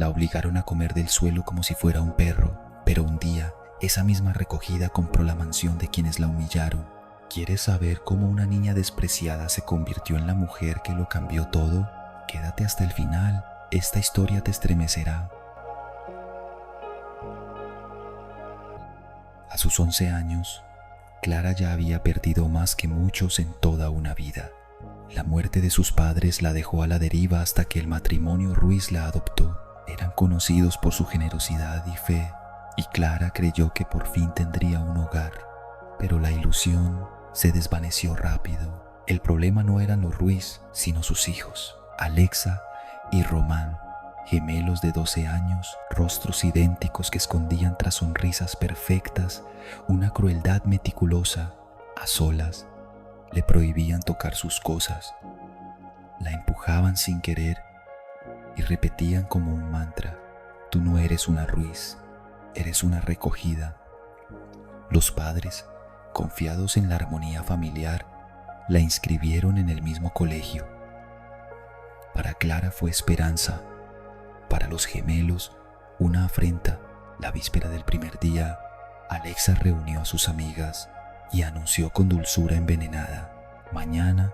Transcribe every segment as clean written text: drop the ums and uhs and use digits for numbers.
La obligaron a comer del suelo como si fuera un perro, pero un día esa misma recogida compró la mansión de quienes la humillaron. ¿Quieres saber cómo una niña despreciada se convirtió en la mujer que lo cambió todo? Quédate hasta el final, esta historia te estremecerá. A sus 11 años, Clara ya había perdido más que muchos en toda una vida. La muerte de sus padres la dejó a la deriva hasta que el matrimonio Ruiz la adoptó. Eran conocidos por su generosidad y fe, y Clara creyó que por fin tendría un hogar. Pero la ilusión se desvaneció rápido. El problema no eran los Ruiz, sino sus hijos, Alexa y Román, gemelos de 12 años, rostros idénticos que escondían tras sonrisas perfectas una crueldad meticulosa. A solas, le prohibían tocar sus cosas, la empujaban sin querer y repetían como un mantra: tú no eres una Ruiz, eres una recogida. Los padres, confiados en la armonía familiar, la inscribieron en el mismo colegio. Para Clara fue esperanza, para los gemelos una afrenta. La víspera del primer día, Alexa reunió a sus amigas y anunció con dulzura envenenada: mañana,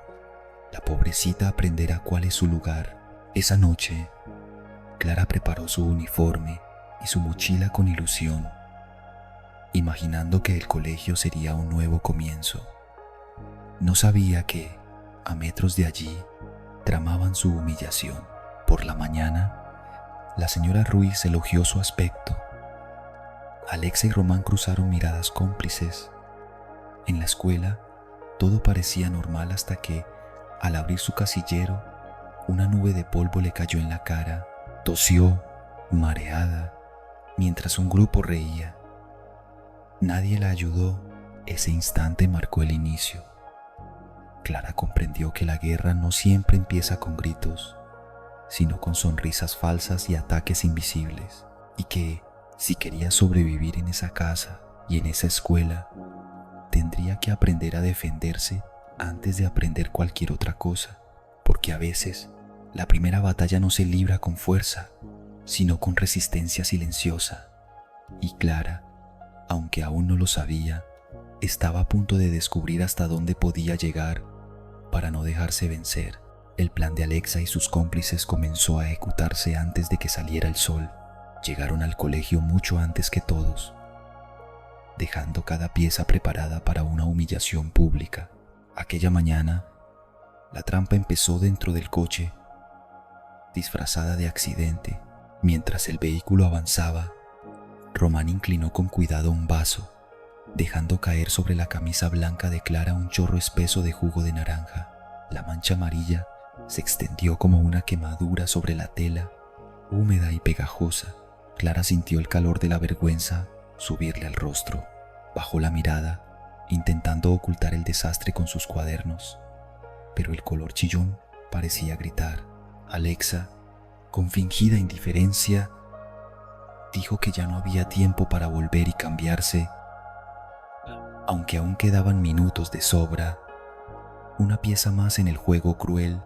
la pobrecita aprenderá cuál es su lugar. Esa noche, Clara preparó su uniforme y su mochila con ilusión, imaginando que el colegio sería un nuevo comienzo. No sabía que, a metros de allí, tramaban su humillación. Por la mañana, la señora Ruiz elogió su aspecto. Alexa y Román cruzaron miradas cómplices. En la escuela, todo parecía normal hasta que, al abrir su casillero, una nube de polvo le cayó en la cara. Tosió, mareada, mientras un grupo reía. Nadie la ayudó. Ese instante marcó el inicio. Clara comprendió que la guerra no siempre empieza con gritos, sino con sonrisas falsas y ataques invisibles, y que, si quería sobrevivir en esa casa y en esa escuela, tendría que aprender a defenderse antes de aprender cualquier otra cosa, porque a veces la primera batalla no se libra con fuerza, sino con resistencia silenciosa. Y Clara, aunque aún no lo sabía, estaba a punto de descubrir hasta dónde podía llegar para no dejarse vencer. El plan de Alexa y sus cómplices comenzó a ejecutarse antes de que saliera el sol. Llegaron al colegio mucho antes que todos, dejando cada pieza preparada para una humillación pública. Aquella mañana, la trampa empezó dentro del coche, disfrazada de accidente. Mientras el vehículo avanzaba, Román inclinó con cuidado un vaso, dejando caer sobre la camisa blanca de Clara un chorro espeso de jugo de naranja. La mancha amarilla se extendió como una quemadura sobre la tela, húmeda y pegajosa. Clara sintió el calor de la vergüenza subirle al rostro. Bajó la mirada, intentando ocultar el desastre con sus cuadernos, pero el color chillón parecía gritar. Alexa, con fingida indiferencia, dijo que ya no había tiempo para volver y cambiarse, aunque aún quedaban minutos de sobra, una pieza más en el juego cruel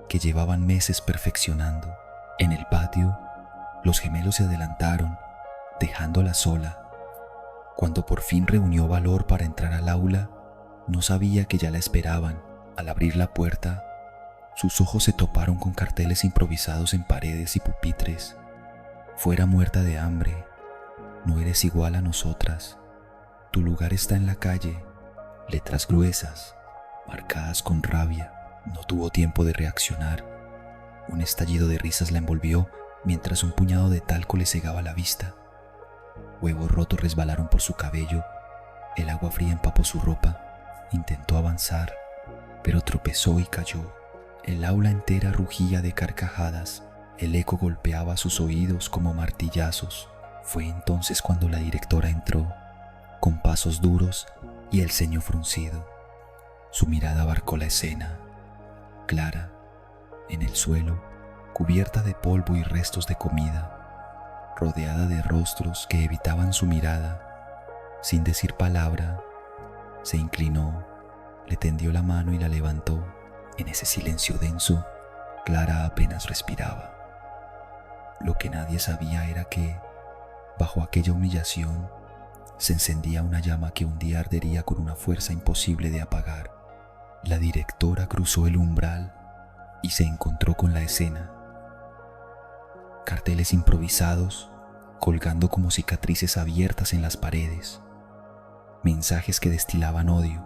que llevaban meses perfeccionando. En el patio, los gemelos se adelantaron, dejándola sola. Cuando por fin reunió valor para entrar al aula, no sabía que ya la esperaban. Al abrir la puerta, sus ojos se toparon con carteles improvisados en paredes y pupitres. Fuera muerta de hambre, no eres igual a nosotras. Tu lugar está en la calle. Letras gruesas, marcadas con rabia. No tuvo tiempo de reaccionar. Un estallido de risas la envolvió mientras un puñado de talco le cegaba la vista. Huevos rotos resbalaron por su cabello. El agua fría empapó su ropa. Intentó avanzar, pero tropezó y cayó. El aula entera rugía de carcajadas. El eco golpeaba sus oídos como martillazos. Fue entonces cuando la directora entró, con pasos duros y el ceño fruncido. Su mirada abarcó la escena. Clara, en el suelo, cubierta de polvo y restos de comida, rodeada de rostros que evitaban su mirada. Sin decir palabra, se inclinó, le tendió la mano y la levantó. En ese silencio denso, Clara apenas respiraba. Lo que nadie sabía era que, bajo aquella humillación, se encendía una llama que un día ardería con una fuerza imposible de apagar. La directora cruzó el umbral y se encontró con la escena. Carteles improvisados, colgando como cicatrices abiertas en las paredes. Mensajes que destilaban odio.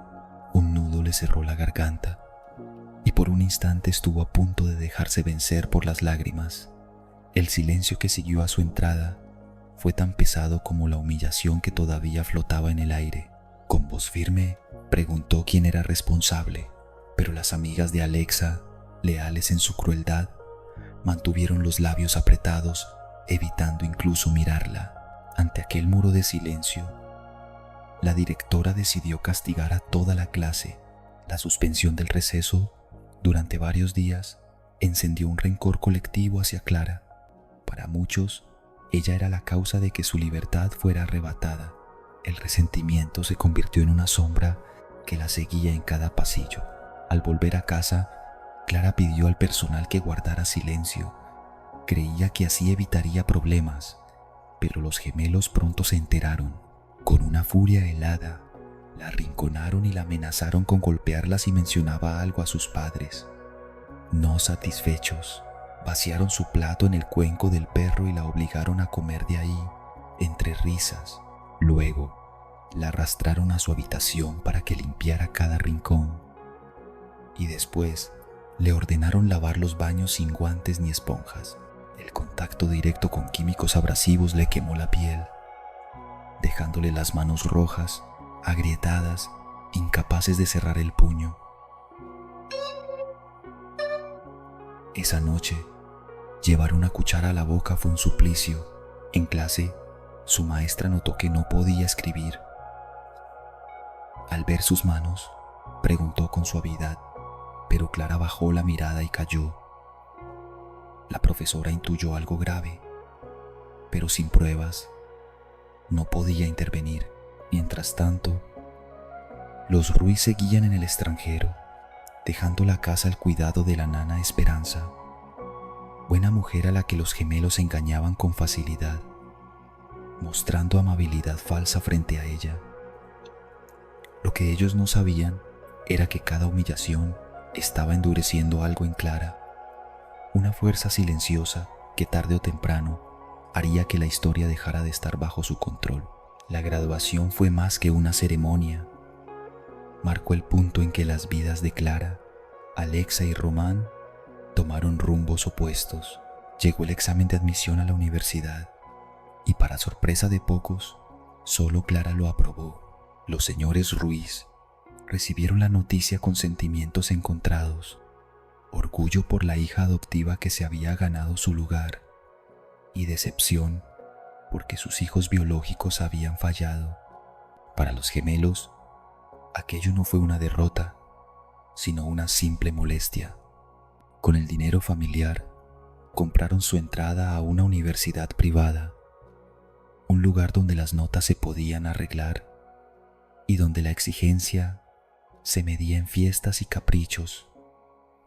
Un nudo le cerró la garganta y por un instante estuvo a punto de dejarse vencer por las lágrimas. El silencio que siguió a su entrada fue tan pesado como la humillación que todavía flotaba en el aire. Con voz firme preguntó quién era responsable, pero las amigas de Alexa, leales en su crueldad, mantuvieron los labios apretados, evitando incluso mirarla. Ante aquel muro de silencio, la directora decidió castigar a toda la clase. La suspensión del receso durante varios días encendió un rencor colectivo hacia Clara. Para muchos, ella era la causa de que su libertad fuera arrebatada. El resentimiento se convirtió en una sombra que la seguía en cada pasillo. Al volver a casa, Clara pidió al personal que guardara silencio. Creía que así evitaría problemas, pero los gemelos pronto se enteraron. Con una furia helada, la arrinconaron y la amenazaron con golpearla si mencionaba algo a sus padres. No satisfechos, vaciaron su plato en el cuenco del perro y la obligaron a comer de ahí, entre risas. Luego, la arrastraron a su habitación para que limpiara cada rincón. Y después, le ordenaron lavar los baños sin guantes ni esponjas. El contacto directo con químicos abrasivos le quemó la piel, dejándole las manos rojas, agrietadas, incapaces de cerrar el puño. Esa noche, llevar una cuchara a la boca fue un suplicio. En clase, su maestra notó que no podía escribir. Al ver sus manos, preguntó con suavidad, pero Clara bajó la mirada y calló. La profesora intuyó algo grave, pero sin pruebas, no podía intervenir. Mientras tanto, los Ruiz seguían en el extranjero, dejando la casa al cuidado de la nana Esperanza, buena mujer a la que los gemelos engañaban con facilidad, mostrando amabilidad falsa frente a ella. Lo que ellos no sabían era que cada humillación estaba endureciendo algo en Clara, una fuerza silenciosa que tarde o temprano haría que la historia dejara de estar bajo su control. La graduación fue más que una ceremonia. Marcó el punto en que las vidas de Clara, Alexa y Román tomaron rumbos opuestos. Llegó el examen de admisión a la universidad y, para sorpresa de pocos, solo Clara lo aprobó. Los señores Ruiz recibieron la noticia con sentimientos encontrados: orgullo por la hija adoptiva que se había ganado su lugar y decepción porque sus hijos biológicos habían fallado. Para los gemelos, aquello no fue una derrota, sino una simple molestia. Con el dinero familiar, compraron su entrada a una universidad privada, un lugar donde las notas se podían arreglar y donde la exigencia se medía en fiestas y caprichos,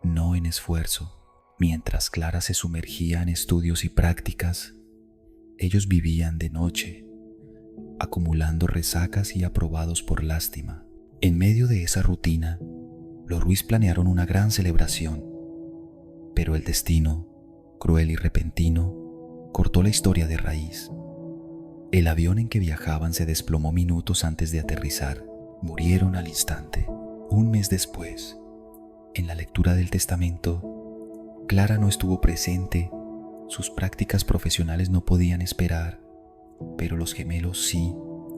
no en esfuerzo. Mientras Clara se sumergía en estudios y prácticas, ellos vivían de noche, acumulando resacas y aprobados por lástima. En medio de esa rutina, los Ruiz planearon una gran celebración, pero el destino, cruel y repentino, cortó la historia de raíz. El avión en que viajaban se desplomó minutos antes de aterrizar. Murieron al instante. Un mes después, en la lectura del testamento, Clara no estuvo presente. Sus prácticas profesionales no podían esperar, pero los gemelos sí,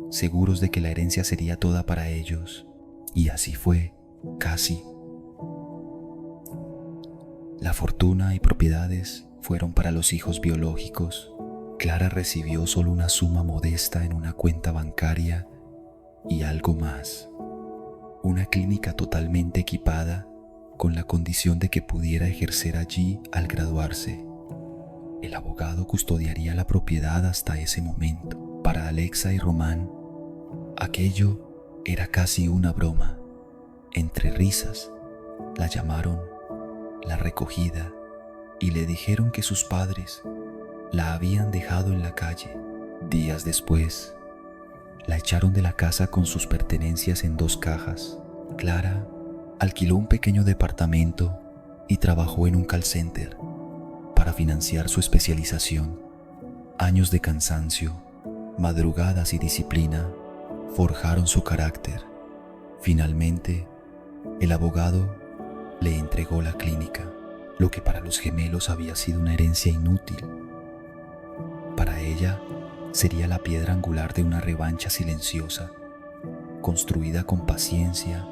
seguros de que la herencia sería toda para ellos. Y así fue, casi. La fortuna y propiedades fueron para los hijos biológicos. Clara recibió solo una suma modesta en una cuenta bancaria y algo más: una clínica totalmente equipada con la condición de que pudiera ejercer allí al graduarse. El abogado custodiaría la propiedad hasta ese momento. Para Alexa y Román, aquello era casi una broma. Entre risas, la llamaron La Recogida y le dijeron que sus padres, la habían dejado en la calle. Días después, la echaron de la casa con sus pertenencias en 2 cajas. Clara alquiló un pequeño departamento y trabajó en un call center para financiar su especialización. Años de cansancio, madrugadas y disciplina forjaron su carácter. Finalmente, el abogado le entregó la clínica, lo que para los gemelos había sido una herencia inútil. Para ella sería la piedra angular de una revancha silenciosa, construida con paciencia,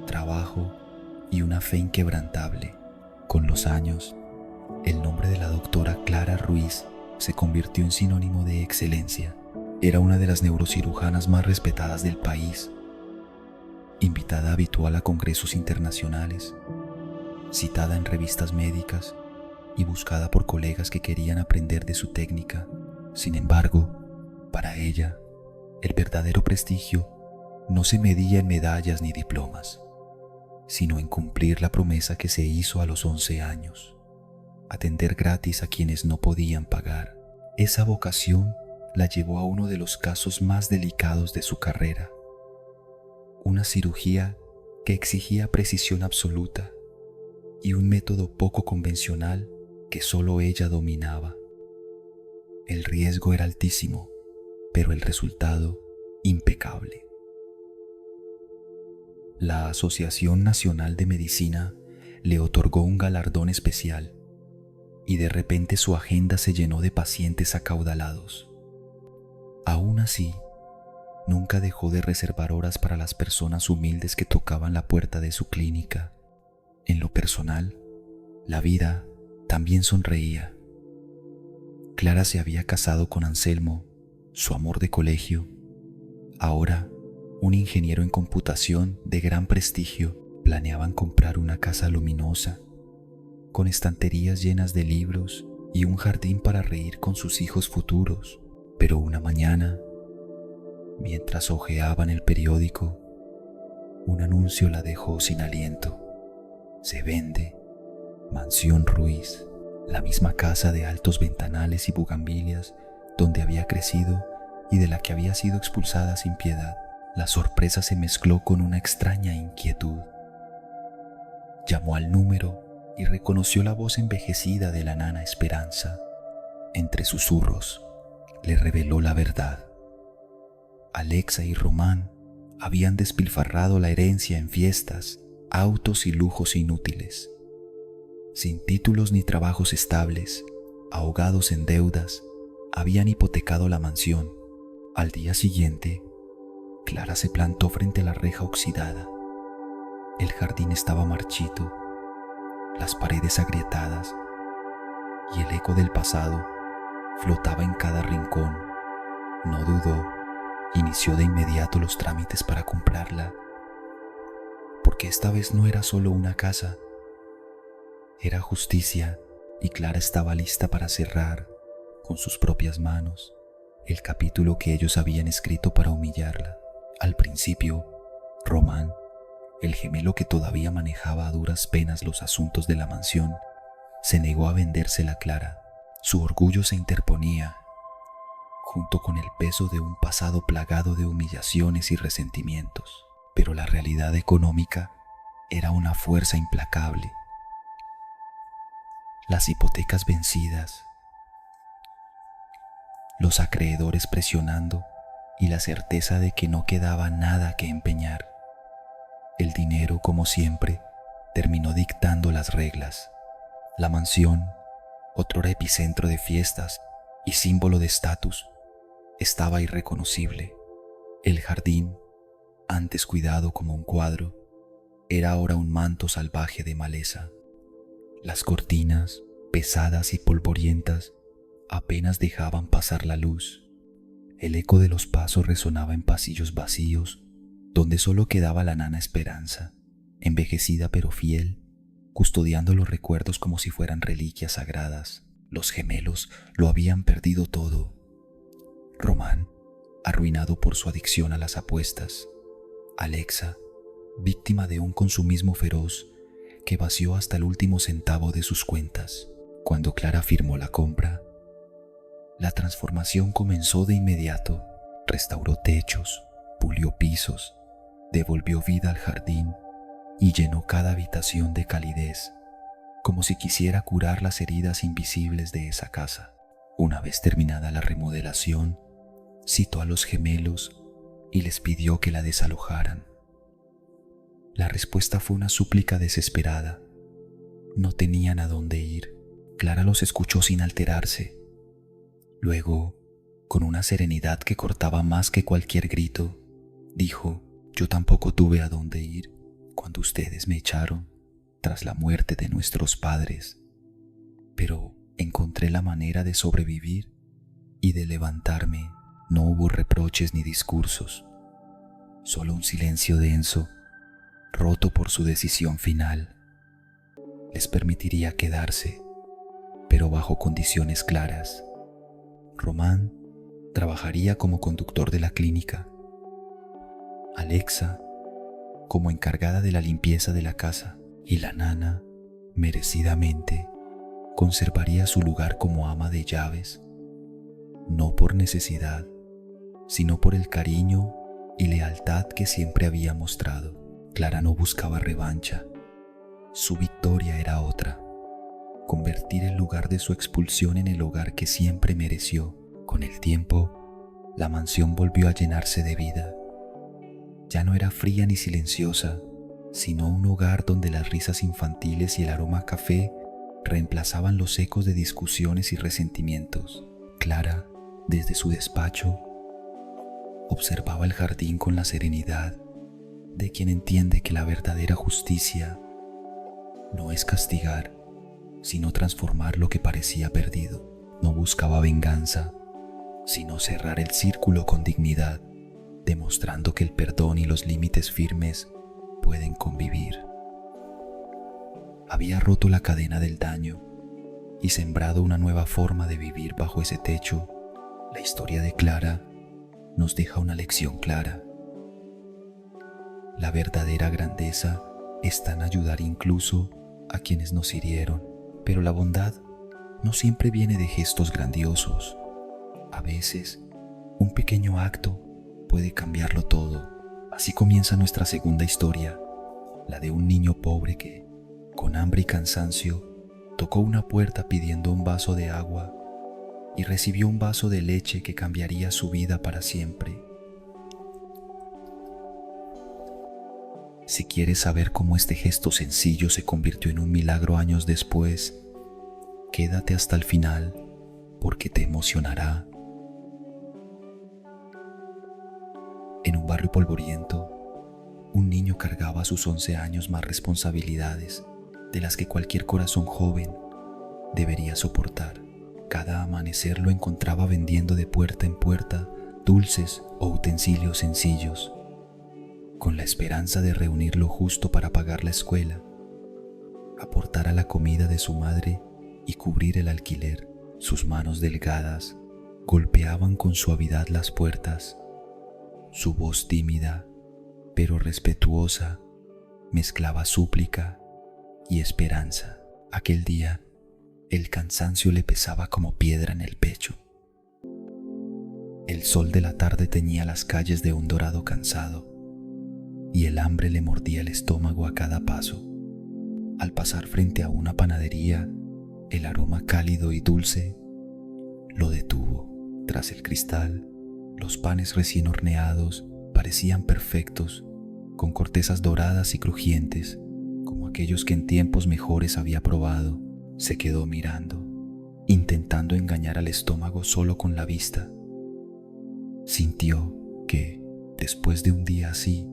trabajo y una fe inquebrantable. Con los años, el nombre de la doctora Clara Ruiz se convirtió en sinónimo de excelencia. Era una de las neurocirujanas más respetadas del país, invitada habitual a congresos internacionales, citada en revistas médicas y buscada por colegas que querían aprender de su técnica. Sin embargo, para ella, el verdadero prestigio no se medía en medallas ni diplomas, sino en cumplir la promesa que se hizo a los 11 años, atender gratis a quienes no podían pagar. Esa vocación la llevó a uno de los casos más delicados de su carrera, una cirugía que exigía precisión absoluta y un método poco convencional que solo ella dominaba. El riesgo era altísimo, pero el resultado impecable. La Asociación Nacional de Medicina le otorgó un galardón especial y de repente su agenda se llenó de pacientes acaudalados. Aún así, nunca dejó de reservar horas para las personas humildes que tocaban la puerta de su clínica. En lo personal, la vida también sonreía. Clara se había casado con Anselmo, su amor de colegio. Ahora, un ingeniero en computación de gran prestigio. Planeaban comprar una casa luminosa, con estanterías llenas de libros y un jardín para reír con sus hijos futuros. Pero una mañana, mientras hojeaban el periódico, un anuncio la dejó sin aliento. Se vende Mansión Ruiz, la misma casa de altos ventanales y bugambilias donde había crecido y de la que había sido expulsada sin piedad. La sorpresa se mezcló con una extraña inquietud. Llamó al número y reconoció la voz envejecida de la nana Esperanza. Entre susurros, le reveló la verdad. Alexa y Román habían despilfarrado la herencia en fiestas, autos y lujos inútiles. Sin títulos ni trabajos estables, ahogados en deudas, habían hipotecado la mansión. Al día siguiente, Clara se plantó frente a la reja oxidada. El jardín estaba marchito, las paredes agrietadas y el eco del pasado flotaba en cada rincón. No dudó, inició de inmediato los trámites para comprarla, porque esta vez no era solo una casa, era justicia, y Clara estaba lista para cerrar, con sus propias manos, el capítulo que ellos habían escrito para humillarla. Al principio, Román, el gemelo que todavía manejaba a duras penas los asuntos de la mansión, se negó a vendérsela a Clara. Su orgullo se interponía, junto con el peso de un pasado plagado de humillaciones y resentimientos. Pero la realidad económica era una fuerza implacable. Las hipotecas vencidas, los acreedores presionando y la certeza de que no quedaba nada que empeñar. El dinero, como siempre, terminó dictando las reglas. La mansión, otrora epicentro de fiestas y símbolo de estatus, estaba irreconocible. El jardín, antes cuidado como un cuadro, era ahora un manto salvaje de maleza. Las cortinas, pesadas y polvorientas, apenas dejaban pasar la luz. El eco de los pasos resonaba en pasillos vacíos, donde solo quedaba la nana Esperanza, envejecida pero fiel, custodiando los recuerdos como si fueran reliquias sagradas. Los gemelos lo habían perdido todo. Román, arruinado por su adicción a las apuestas. Alexa, víctima de un consumismo feroz que vació hasta el último centavo de sus cuentas. Cuando Clara firmó la compra, La transformación comenzó de inmediato. Restauró techos, pulió pisos, devolvió vida al jardín y llenó cada habitación de calidez, como si quisiera curar las heridas invisibles de esa casa. Una vez terminada la remodelación, citó a los gemelos y les pidió que la desalojaran. La respuesta fue una súplica desesperada. No tenían a dónde ir. Clara los escuchó sin alterarse. Luego, con una serenidad que cortaba más que cualquier grito, dijo: «Yo tampoco tuve a dónde ir cuando ustedes me echaron tras la muerte de nuestros padres, pero encontré la manera de sobrevivir y de levantarme. No hubo reproches ni discursos, solo un silencio denso, roto por su decisión final. Les permitiría quedarse, pero bajo condiciones claras. Román trabajaría como conductor de la clínica, Alexa como encargada de la limpieza de la casa, y la nana, merecidamente, conservaría su lugar como ama de llaves, no por necesidad, sino por el cariño y lealtad que siempre había mostrado. Clara no buscaba revancha. Su victoria era otra: convertir el lugar de su expulsión en el hogar que siempre mereció. Con el tiempo, la mansión volvió a llenarse de vida. Ya no era fría ni silenciosa, sino un hogar donde las risas infantiles y el aroma a café reemplazaban los ecos de discusiones y resentimientos. Clara, desde su despacho, observaba el jardín con la serenidad de quien entiende que la verdadera justicia no es castigar, sino transformar lo que parecía perdido. No buscaba venganza, sino cerrar el círculo con dignidad, demostrando que el perdón y los límites firmes pueden convivir. Había roto la cadena del daño y sembrado una nueva forma de vivir bajo ese techo. La historia de Clara nos deja una lección clara. La verdadera grandeza está en ayudar incluso a quienes nos hirieron, pero la bondad no siempre viene de gestos grandiosos. A veces, un pequeño acto puede cambiarlo todo. Así comienza nuestra segunda historia, la de un niño pobre que, con hambre y cansancio, tocó una puerta pidiendo un vaso de agua y recibió un vaso de leche que cambiaría su vida para siempre. Si quieres saber cómo este gesto sencillo se convirtió en un milagro años después, quédate hasta el final porque te emocionará. En un barrio polvoriento, un niño cargaba a sus 11 años más responsabilidades de las que cualquier corazón joven debería soportar. Cada amanecer lo encontraba vendiendo de puerta en puerta dulces o utensilios sencillos, con la esperanza de reunir lo justo para pagar la escuela, aportar a la comida de su madre y cubrir el alquiler. Sus manos delgadas golpeaban con suavidad las puertas. Su voz tímida, pero respetuosa, mezclaba súplica y esperanza. Aquel día, el cansancio le pesaba como piedra en el pecho. El sol de la tarde teñía las calles de un dorado cansado, y el hambre le mordía el estómago a cada paso. Al pasar frente a una panadería, el aroma cálido y dulce lo detuvo. Tras el cristal, los panes recién horneados parecían perfectos, con cortezas doradas y crujientes, como aquellos que en tiempos mejores había probado. Se quedó mirando, intentando engañar al estómago solo con la vista. Sintió que, después de un día así,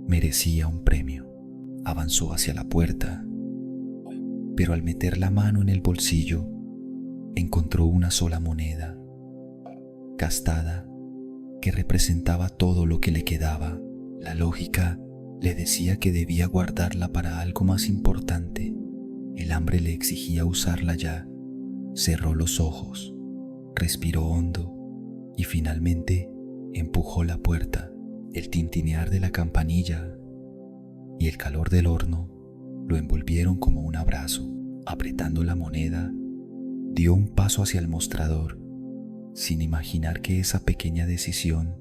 merecía un premio. Avanzó hacia la puerta, pero al meter la mano en el bolsillo, encontró una sola moneda, gastada, que representaba todo lo que le quedaba. La lógica le decía que debía guardarla para algo más importante. El hambre le exigía usarla ya. Cerró los ojos, respiró hondo y finalmente empujó la puerta. El tintinear de la campanilla y el calor del horno lo envolvieron como un abrazo. Apretando la moneda, dio un paso hacia el mostrador sin imaginar que esa pequeña decisión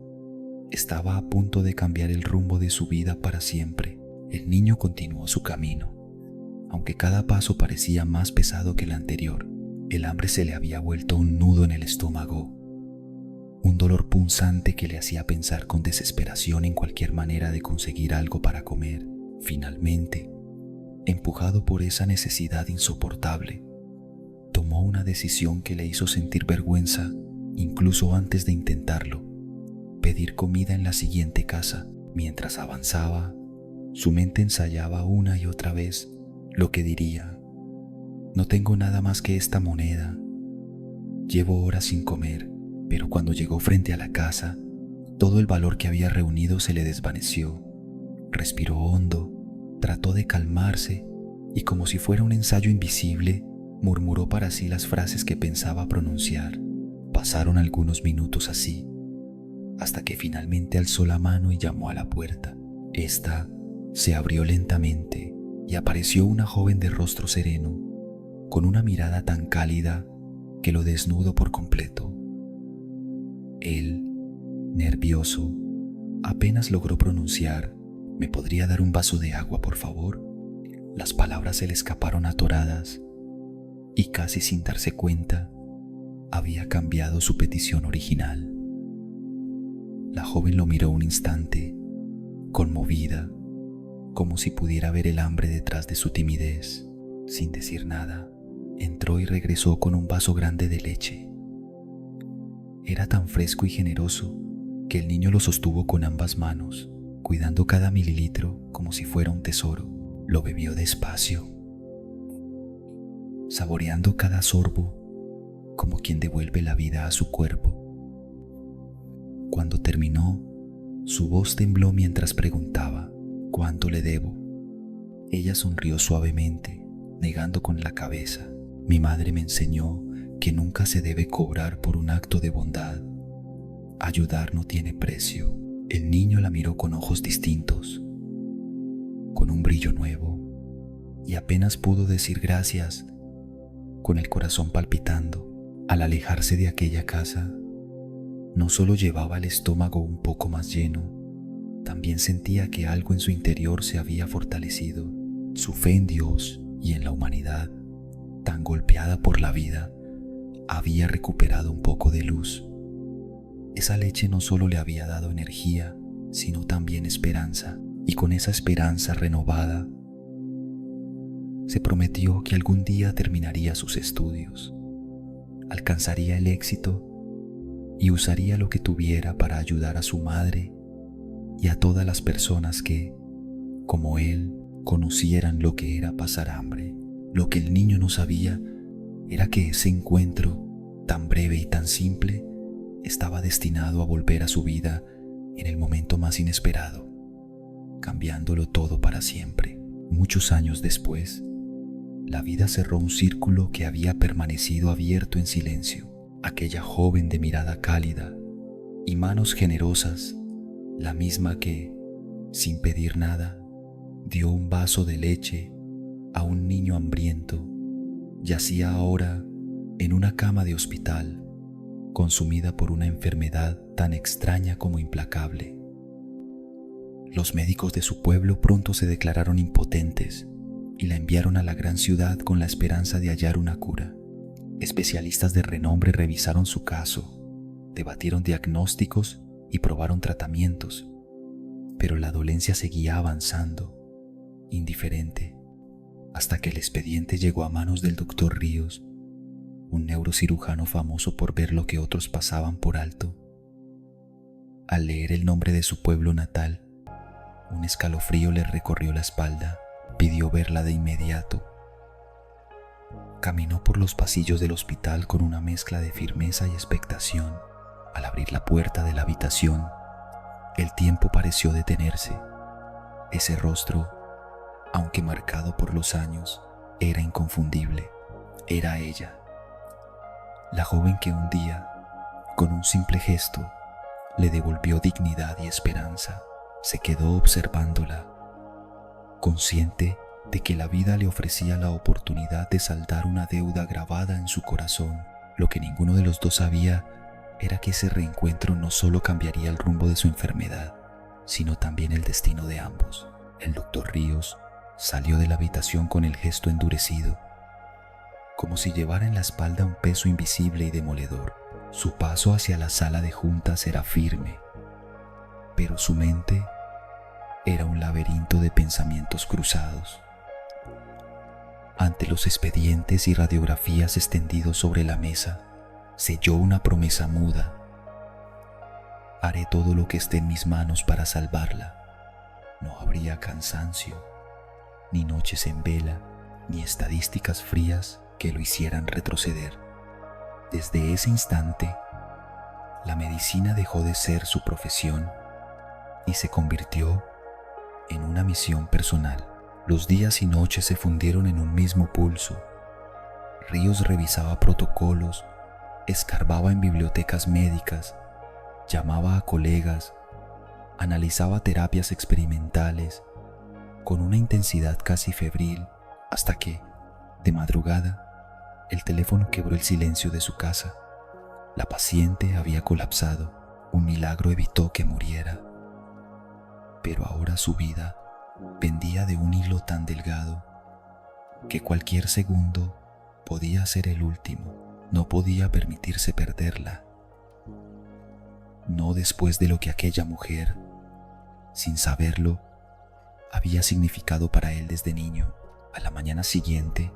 estaba a punto de cambiar el rumbo de su vida para siempre. El niño continuó su camino, aunque cada paso parecía más pesado que el anterior. El hambre se le había vuelto un nudo en el estómago, un dolor punzante que le hacía pensar con desesperación en cualquier manera de conseguir algo para comer. Finalmente, empujado por esa necesidad insoportable, tomó una decisión que le hizo sentir vergüenza incluso antes de intentarlo: pedir comida en la siguiente casa. Mientras avanzaba, su mente ensayaba una y otra vez lo que diría: no tengo nada más que esta moneda, llevo horas sin comer. Pero cuando llegó frente a la casa, todo el valor que había reunido se le desvaneció. Respiró hondo, trató de calmarse y, como si fuera un ensayo invisible, murmuró para sí las frases que pensaba pronunciar. Pasaron algunos minutos así, hasta que finalmente alzó la mano y llamó a la puerta. Esta se abrió lentamente y apareció una joven de rostro sereno, con una mirada tan cálida que lo desnudó por completo. Él, nervioso, apenas logró pronunciar: ¿me podría dar un vaso de agua, por favor? Las palabras se le escaparon atoradas y, casi sin darse cuenta, había cambiado su petición original. La joven lo miró un instante, conmovida, como si pudiera ver el hambre detrás de su timidez. Sin decir nada, entró y regresó con un vaso grande de leche. Era tan fresco y generoso que el niño lo sostuvo con ambas manos, cuidando cada mililitro como si fuera un tesoro. Lo bebió despacio, saboreando cada sorbo como quien devuelve la vida a su cuerpo. Cuando terminó, su voz tembló mientras preguntaba: ¿cuánto le debo? Ella sonrió suavemente, negando con la cabeza: mi madre me enseñó que nunca se debe cobrar por un acto de bondad. Ayudar no tiene precio. El niño la miró con ojos distintos, con un brillo nuevo, y apenas pudo decir gracias, con el corazón palpitando. Al alejarse de aquella casa, no solo llevaba el estómago un poco más lleno, también sentía que algo en su interior se había fortalecido. Su fe en Dios y en la humanidad, tan golpeada por la vida, había recuperado un poco de luz. Esa leche no solo le había dado energía, sino también esperanza, y con esa esperanza renovada, se prometió que algún día terminaría sus estudios, alcanzaría el éxito y usaría lo que tuviera para ayudar a su madre y a todas las personas que, como él, conocieran lo que era pasar hambre. Lo que el niño no sabía era que ese encuentro, tan breve y tan simple, estaba destinado a volver a su vida en el momento más inesperado, cambiándolo todo para siempre. Muchos años después, la vida cerró un círculo que había permanecido abierto en silencio. Aquella joven de mirada cálida y manos generosas, la misma que, sin pedir nada, dio un vaso de leche a un niño hambriento, yacía ahora en una cama de hospital, consumida por una enfermedad tan extraña como implacable. Los médicos de su pueblo pronto se declararon impotentes y la enviaron a la gran ciudad con la esperanza de hallar una cura. Especialistas de renombre revisaron su caso, debatieron diagnósticos y probaron tratamientos, pero la dolencia seguía avanzando, indiferente, hasta que el expediente llegó a manos del doctor Ríos, un neurocirujano famoso por ver lo que otros pasaban por alto. Al leer el nombre de su pueblo natal, un escalofrío le recorrió la espalda. Pidió verla de inmediato. Caminó por los pasillos del hospital con una mezcla de firmeza y expectación. Al abrir la puerta de la habitación, el tiempo pareció detenerse. Ese rostro, aunque marcado por los años, era inconfundible. Era ella, la joven que un día, con un simple gesto, le devolvió dignidad y esperanza. Se quedó observándola, consciente de que la vida le ofrecía la oportunidad de saldar una deuda grabada en su corazón. Lo que ninguno de los dos sabía era que ese reencuentro no solo cambiaría el rumbo de su enfermedad, sino también el destino de ambos. El doctor Ríos salió de la habitación con el gesto endurecido, como si llevara en la espalda un peso invisible y demoledor. Su paso hacia la sala de juntas era firme, pero su mente era un laberinto de pensamientos cruzados. Ante los expedientes y radiografías extendidos sobre la mesa, selló una promesa muda. Haré todo lo que esté en mis manos para salvarla. No habría cansancio, ni noches en vela, ni estadísticas frías que lo hicieran retroceder. Desde ese instante, la medicina dejó de ser su profesión y se convirtió en una misión personal. Los días y noches se fundieron en un mismo pulso. Ríos revisaba protocolos, escarbaba en bibliotecas médicas, llamaba a colegas, analizaba terapias experimentales con una intensidad casi febril, hasta que, de madrugada, el teléfono quebró el silencio de su casa. La paciente había colapsado. Un milagro evitó que muriera. Pero ahora su vida pendía de un hilo tan delgado que cualquier segundo podía ser el último. No podía permitirse perderla. No después de lo que aquella mujer, sin saberlo, había significado para él desde niño. A la mañana siguiente,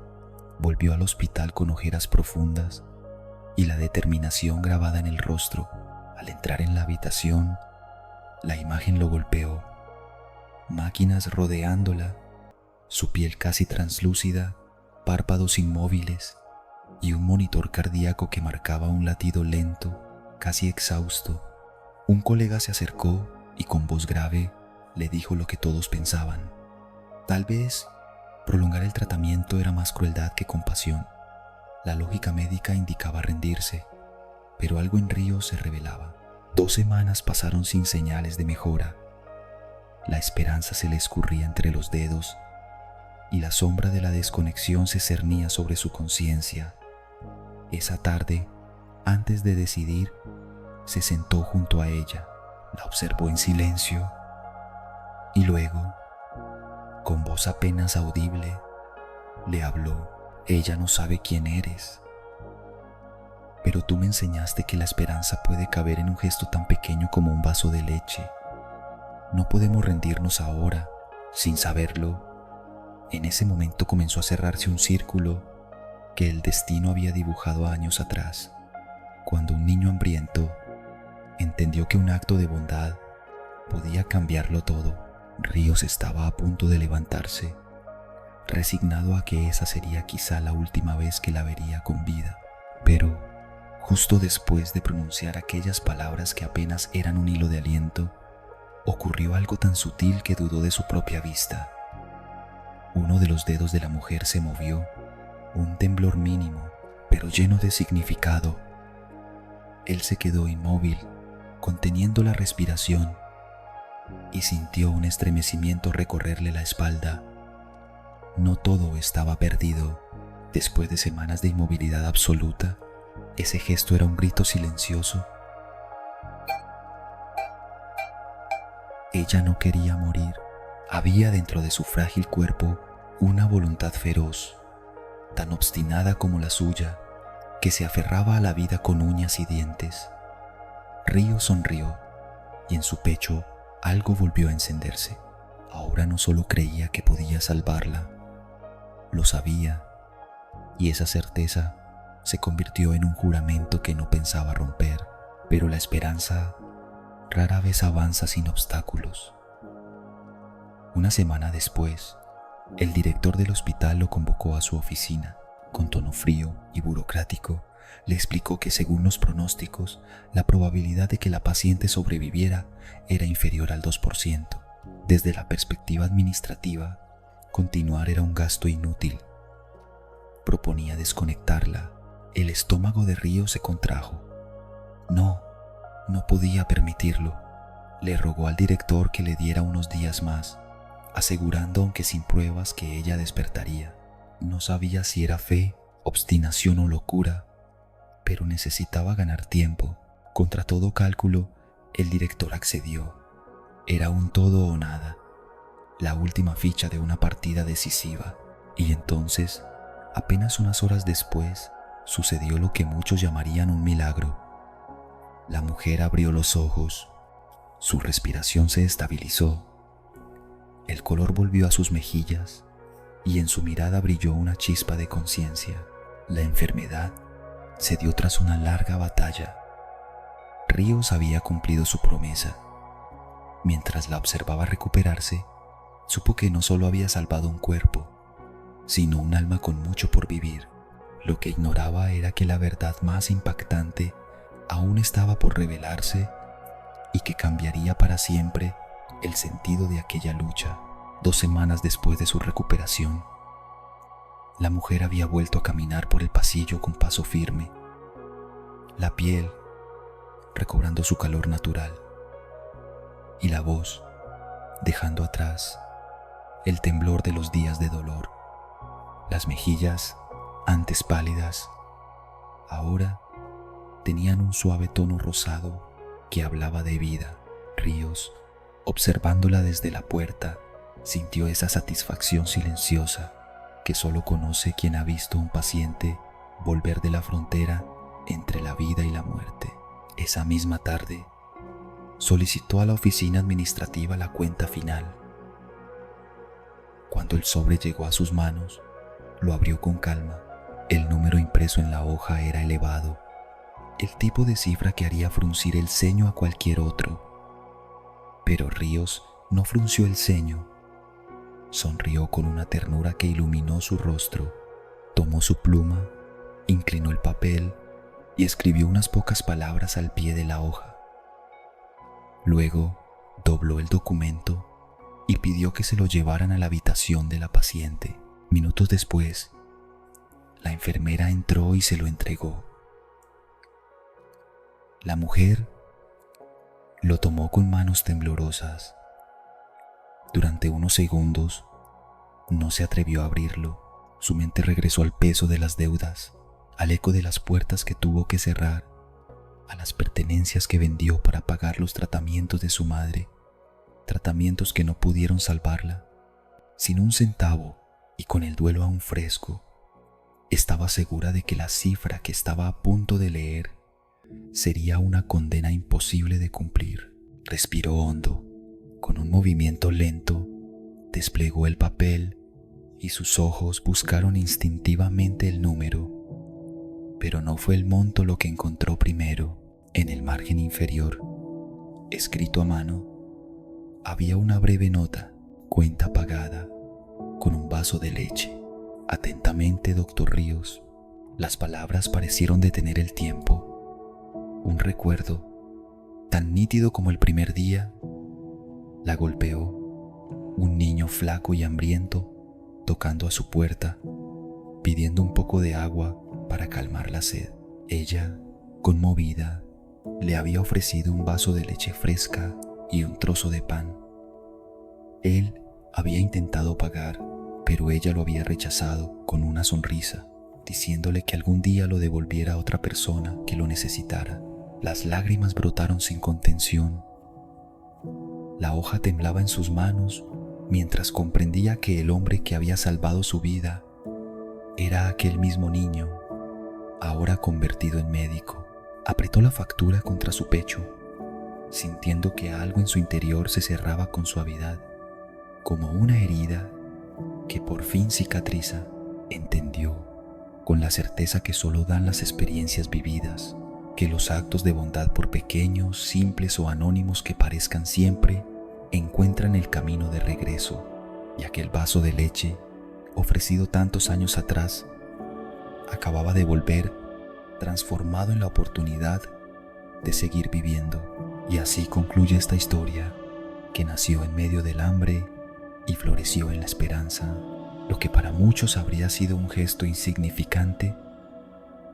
volvió al hospital con ojeras profundas y la determinación grabada en el rostro. Al entrar en la habitación, la imagen lo golpeó. Máquinas rodeándola, su piel casi translúcida, párpados inmóviles y un monitor cardíaco que marcaba un latido lento, casi exhausto. Un colega se acercó y con voz grave le dijo lo que todos pensaban. Tal vez prolongar el tratamiento era más crueldad que compasión. La lógica médica indicaba rendirse, pero algo en Ríos se revelaba. 2 semanas pasaron sin señales de mejora. La esperanza se le escurría entre los dedos y la sombra de la desconexión se cernía sobre su conciencia. Esa tarde, antes de decidir, se sentó junto a ella, la observó en silencio y luego, con voz apenas audible, le habló. Ella no sabe quién eres, pero tú me enseñaste que la esperanza puede caber en un gesto tan pequeño como un vaso de leche. No podemos rendirnos ahora, sin saberlo. En ese momento comenzó a cerrarse un círculo que el destino había dibujado años atrás, cuando un niño hambriento entendió que un acto de bondad podía cambiarlo todo. Ríos estaba a punto de levantarse, resignado a que esa sería quizá la última vez que la vería con vida. Pero, justo después de pronunciar aquellas palabras que apenas eran un hilo de aliento, ocurrió algo tan sutil que dudó de su propia vista. Uno de los dedos de la mujer se movió, un temblor mínimo, pero lleno de significado. Él se quedó inmóvil, conteniendo la respiración, y sintió un estremecimiento recorrerle la espalda. No todo estaba perdido. Después de semanas de inmovilidad absoluta, ese gesto era un grito silencioso. Ella no quería morir. Había dentro de su frágil cuerpo una voluntad feroz, tan obstinada como la suya, que se aferraba a la vida con uñas y dientes. Ríos sonrió y en su pecho algo volvió a encenderse. Ahora no solo creía que podía salvarla, lo sabía, y esa certeza se convirtió en un juramento que no pensaba romper. Pero la esperanza rara vez avanza sin obstáculos. Una semana después, el director del hospital lo convocó a su oficina. Con tono frío y burocrático, le explicó que según los pronósticos, la probabilidad de que la paciente sobreviviera era inferior al 2%. Desde la perspectiva administrativa, continuar era un gasto inútil. Proponía desconectarla. El estómago de Ríos se contrajo. No podía permitirlo. Le rogó al director que le diera unos días más, asegurando, aunque sin pruebas, que ella despertaría. No sabía si era fe, obstinación o locura, pero necesitaba ganar tiempo. Contra todo cálculo, el director accedió. Era un todo o nada, la última ficha de una partida decisiva. Y entonces, apenas unas horas después, sucedió lo que muchos llamarían un milagro. La mujer abrió los ojos, su respiración se estabilizó, el color volvió a sus mejillas y en su mirada brilló una chispa de conciencia. La enfermedad se dio tras una larga batalla. Ríos había cumplido su promesa. Mientras la observaba recuperarse, supo que no solo había salvado un cuerpo, sino un alma con mucho por vivir. Lo que ignoraba era que la verdad más impactante aún estaba por revelarse y que cambiaría para siempre el sentido de aquella lucha. 2 semanas después de su recuperación, la mujer había vuelto a caminar por el pasillo con paso firme, la piel recobrando su calor natural y la voz dejando atrás el temblor de los días de dolor. Las mejillas, antes pálidas, ahora tenían un suave tono rosado que hablaba de vida. Ríos, observándola desde la puerta, sintió esa satisfacción silenciosa que solo conoce quien ha visto a un paciente volver de la frontera entre la vida y la muerte. Esa misma tarde, solicitó a la oficina administrativa la cuenta final. Cuando el sobre llegó a sus manos, lo abrió con calma. El número impreso en la hoja era elevado, el tipo de cifra que haría fruncir el ceño a cualquier otro. Pero Ríos no frunció el ceño. Sonrió con una ternura que iluminó su rostro. Tomó su pluma, inclinó el papel y escribió unas pocas palabras al pie de la hoja. Luego dobló el documento y pidió que se lo llevaran a la habitación de la paciente. Minutos después, la enfermera entró y se lo entregó. La mujer lo tomó con manos temblorosas. Durante unos segundos no se atrevió a abrirlo. Su mente regresó al peso de las deudas, al eco de las puertas que tuvo que cerrar, a las pertenencias que vendió para pagar los tratamientos de su madre, tratamientos que no pudieron salvarla. Sin un centavo y con el duelo aún fresco, estaba segura de que la cifra que estaba a punto de leer sería una condena imposible de cumplir. Respiró hondo. Con un movimiento lento, desplegó el papel y sus ojos buscaron instintivamente el número. Pero no fue el monto lo que encontró primero. En el margen inferior, escrito a mano, había una breve nota: cuenta pagada, con un vaso de leche. Atentamente, doctor Ríos. Las palabras parecieron detener el tiempo. Un recuerdo, tan nítido como el primer día, la golpeó. Un niño flaco y hambriento tocando a su puerta, pidiendo un poco de agua para calmar la sed. Ella, conmovida, le había ofrecido un vaso de leche fresca y un trozo de pan. Él había intentado pagar, pero ella lo había rechazado con una sonrisa, diciéndole que algún día lo devolviera a otra persona que lo necesitara. Las lágrimas brotaron sin contención. La hoja temblaba en sus manos mientras comprendía que el hombre que había salvado su vida era aquel mismo niño, ahora convertido en médico. Apretó la factura contra su pecho, sintiendo que algo en su interior se cerraba con suavidad, como una herida que por fin cicatriza. Entendió, con la certeza que solo dan las experiencias vividas, que los actos de bondad, por pequeños, simples o anónimos que parezcan siempre, encuentran el camino de regreso, y aquel vaso de leche, ofrecido tantos años atrás, acababa de volver transformado en la oportunidad de seguir viviendo. Y así concluye esta historia, que nació en medio del hambre y floreció en la esperanza. Lo que para muchos habría sido un gesto insignificante,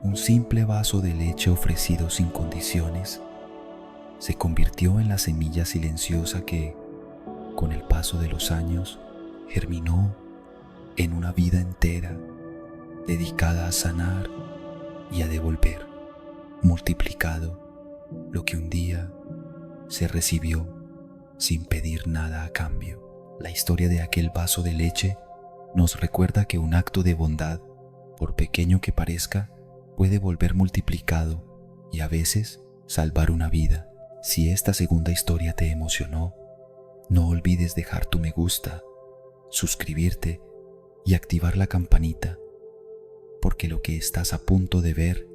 un simple vaso de leche ofrecido sin condiciones, se convirtió en la semilla silenciosa que, con el paso de los años, germinó en una vida entera dedicada a sanar y a devolver, multiplicado lo que un día se recibió sin pedir nada a cambio. La historia de aquel vaso de leche nos recuerda que un acto de bondad, por pequeño que parezca, puede volver multiplicado y a veces salvar una vida. Si esta segunda historia te emocionó, no olvides dejar tu me gusta, suscribirte y activar la campanita, porque lo que estás a punto de ver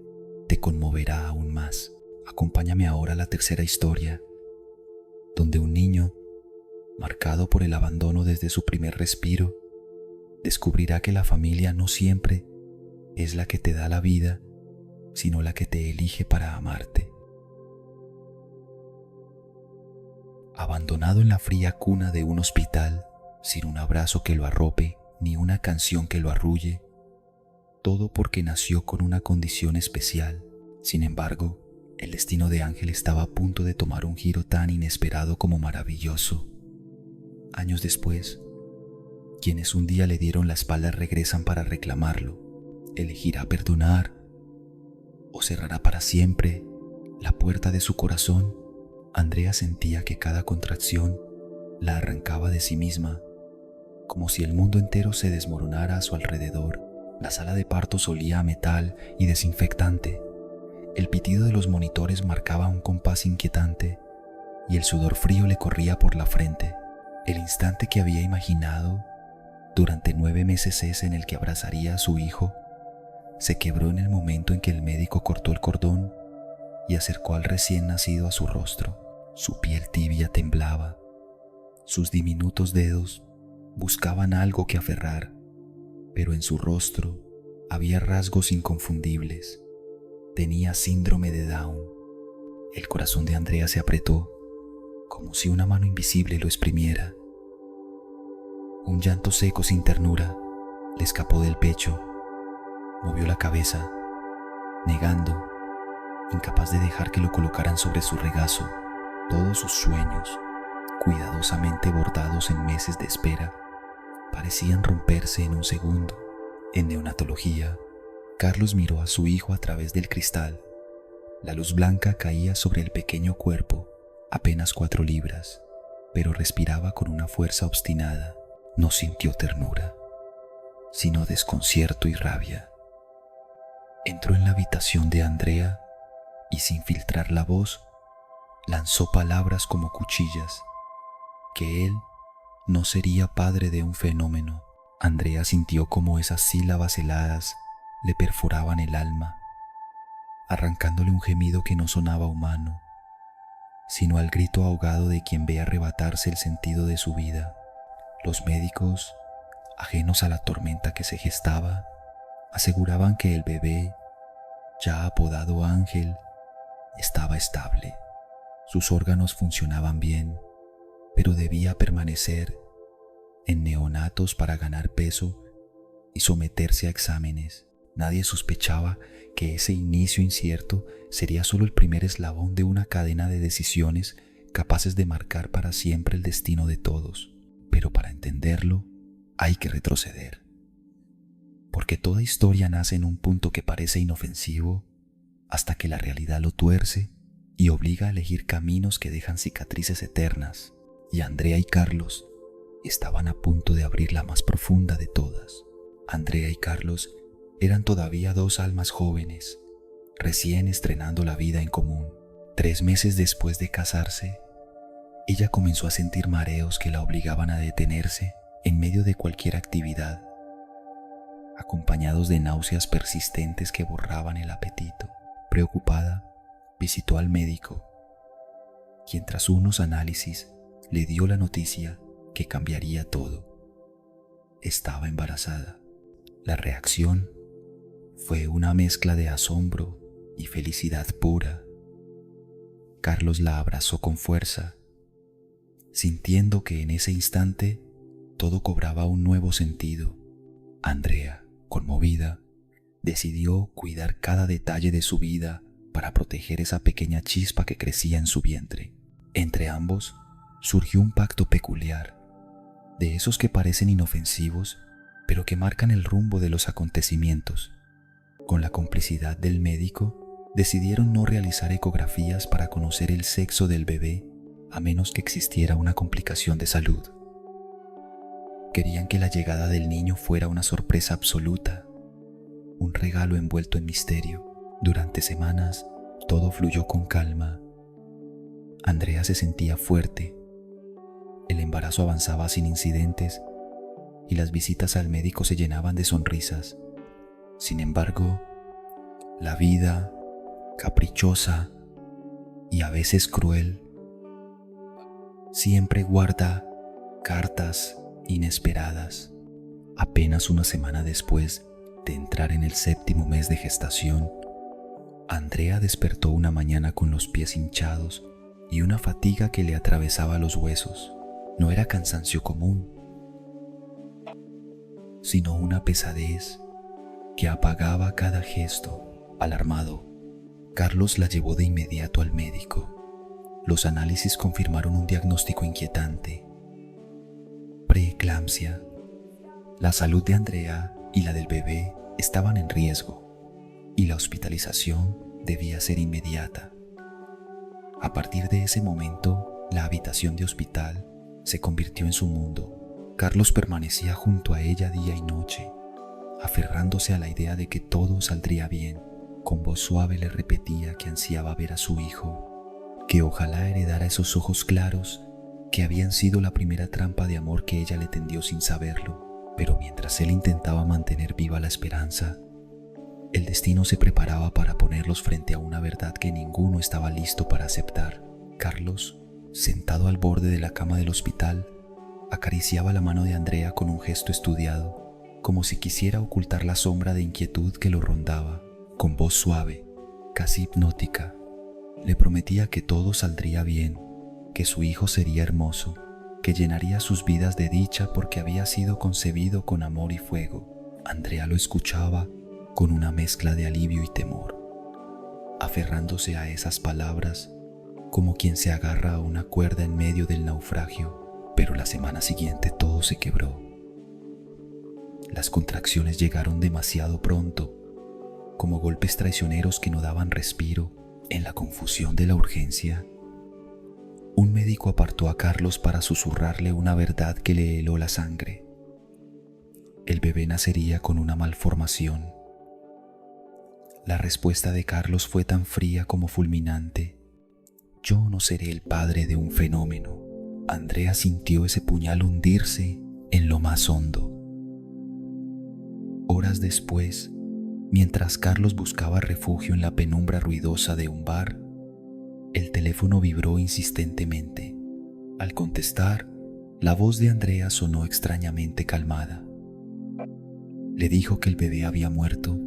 te conmoverá aún más. Acompáñame ahora a la tercera historia, donde un niño, marcado por el abandono desde su primer respiro, descubrirá que la familia no siempre es la que te da la vida, sino la que te elige para amarte. Abandonado en la fría cuna de un hospital, sin un abrazo que lo arrope ni una canción que lo arrulle, todo porque nació con una condición especial. Sin embargo, el destino de Ángel estaba a punto de tomar un giro tan inesperado como maravilloso. Años después, quienes un día le dieron la espalda regresan para reclamarlo. ¿Elegirá perdonar o cerrará para siempre la puerta de su corazón? Andrea sentía que cada contracción la arrancaba de sí misma, como si el mundo entero se desmoronara a su alrededor. La sala de partos olía a metal y desinfectante. El pitido de los monitores marcaba un compás inquietante y el sudor frío le corría por la frente. El instante que había imaginado durante 9 meses ese en el que abrazaría a su hijo se quebró en el momento en que el médico cortó el cordón y acercó al recién nacido a su rostro. Su piel tibia temblaba. Sus diminutos dedos buscaban algo que aferrar, pero en su rostro había rasgos inconfundibles. Tenía síndrome de Down. El corazón de Andrea se apretó, como si una mano invisible lo exprimiera. Un llanto seco sin ternura le escapó del pecho. Movió la cabeza, negando, incapaz de dejar que lo colocaran sobre su regazo. Todos sus sueños, cuidadosamente bordados en meses de espera, parecían romperse en un segundo. En neonatología, Carlos miró a su hijo a través del cristal. La luz blanca caía sobre el pequeño cuerpo, apenas 4 libras, pero respiraba con una fuerza obstinada. No sintió ternura, sino desconcierto y rabia. Entró en la habitación de Andrea y, sin filtrar la voz, lanzó palabras como cuchillas, que él no sería padre de un fenómeno. Andrea sintió como esas sílabas heladas le perforaban el alma, arrancándole un gemido que no sonaba humano, sino al grito ahogado de quien ve arrebatarse el sentido de su vida. Los médicos, ajenos a la tormenta que se gestaba, aseguraban que el bebé, ya apodado Ángel, estaba estable. Sus órganos funcionaban bien, pero debía permanecer en neonatos para ganar peso y someterse a exámenes. Nadie sospechaba que ese inicio incierto sería solo el primer eslabón de una cadena de decisiones capaces de marcar para siempre el destino de todos. Pero para entenderlo, hay que retroceder. Porque toda historia nace en un punto que parece inofensivo, hasta que la realidad lo tuerce y obliga a elegir caminos que dejan cicatrices eternas. Y Andrea y Carlos estaban a punto de abrir la más profunda de todas. Andrea y Carlos eran todavía 2 almas jóvenes, recién estrenando la vida en común. 3 meses después de casarse, ella comenzó a sentir mareos que la obligaban a detenerse en medio de cualquier actividad, acompañados de náuseas persistentes que borraban el apetito. Preocupada, visitó al médico, quien tras unos análisis le dio la noticia que cambiaría todo. Estaba embarazada. La reacción fue una mezcla de asombro y felicidad pura. Carlos la abrazó con fuerza, sintiendo que en ese instante todo cobraba un nuevo sentido. Andrea, conmovida, decidió cuidar cada detalle de su vida para proteger esa pequeña chispa que crecía en su vientre. Entre ambos surgió un pacto peculiar, de esos que parecen inofensivos, pero que marcan el rumbo de los acontecimientos. Con la complicidad del médico, decidieron no realizar ecografías para conocer el sexo del bebé a menos que existiera una complicación de salud. Querían que la llegada del niño fuera una sorpresa absoluta, un regalo envuelto en misterio. Durante semanas, todo fluyó con calma. Andrea se sentía fuerte, el embarazo avanzaba sin incidentes y las visitas al médico se llenaban de sonrisas. Sin embargo, la vida, caprichosa y a veces cruel, siempre guarda cartas inesperadas. Apenas una semana después de entrar en el 7º mes de gestación, Andrea despertó una mañana con los pies hinchados y una fatiga que le atravesaba los huesos. No era cansancio común, sino una pesadez que apagaba cada gesto. Alarmado, Carlos la llevó de inmediato al médico. Los análisis confirmaron un diagnóstico inquietante: preeclampsia. La salud de Andrea y la del bebé estaban en riesgo y la hospitalización debía ser inmediata. A partir de ese momento, la habitación de hospital se convirtió en su mundo. Carlos permanecía junto a ella día y noche, aferrándose a la idea de que todo saldría bien. Con voz suave le repetía que ansiaba ver a su hijo, que ojalá heredara esos ojos claros que habían sido la primera trampa de amor que ella le tendió sin saberlo. Pero mientras él intentaba mantener viva la esperanza, el destino se preparaba para ponerlos frente a una verdad que ninguno estaba listo para aceptar. Carlos, sentado al borde de la cama del hospital, acariciaba la mano de Andrea con un gesto estudiado, como si quisiera ocultar la sombra de inquietud que lo rondaba. Con voz suave, casi hipnótica, le prometía que todo saldría bien, que su hijo sería hermoso, que llenaría sus vidas de dicha porque había sido concebido con amor y fuego. Andrea lo escuchaba con una mezcla de alivio y temor, aferrándose a esas palabras como quien se agarra a una cuerda en medio del naufragio. Pero la semana siguiente todo se quebró. Las contracciones llegaron demasiado pronto, como golpes traicioneros que no daban respiro. En la confusión de la urgencia, un médico apartó a Carlos para susurrarle una verdad que le heló la sangre. El bebé nacería con una malformación. La respuesta de Carlos fue tan fría como fulminante: yo no seré el padre de un fenómeno. Andrea sintió ese puñal hundirse en lo más hondo. Horas después, mientras Carlos buscaba refugio en la penumbra ruidosa de un bar, el teléfono vibró insistentemente. Al contestar, la voz de Andrea sonó extrañamente calmada. Le dijo que el bebé había muerto,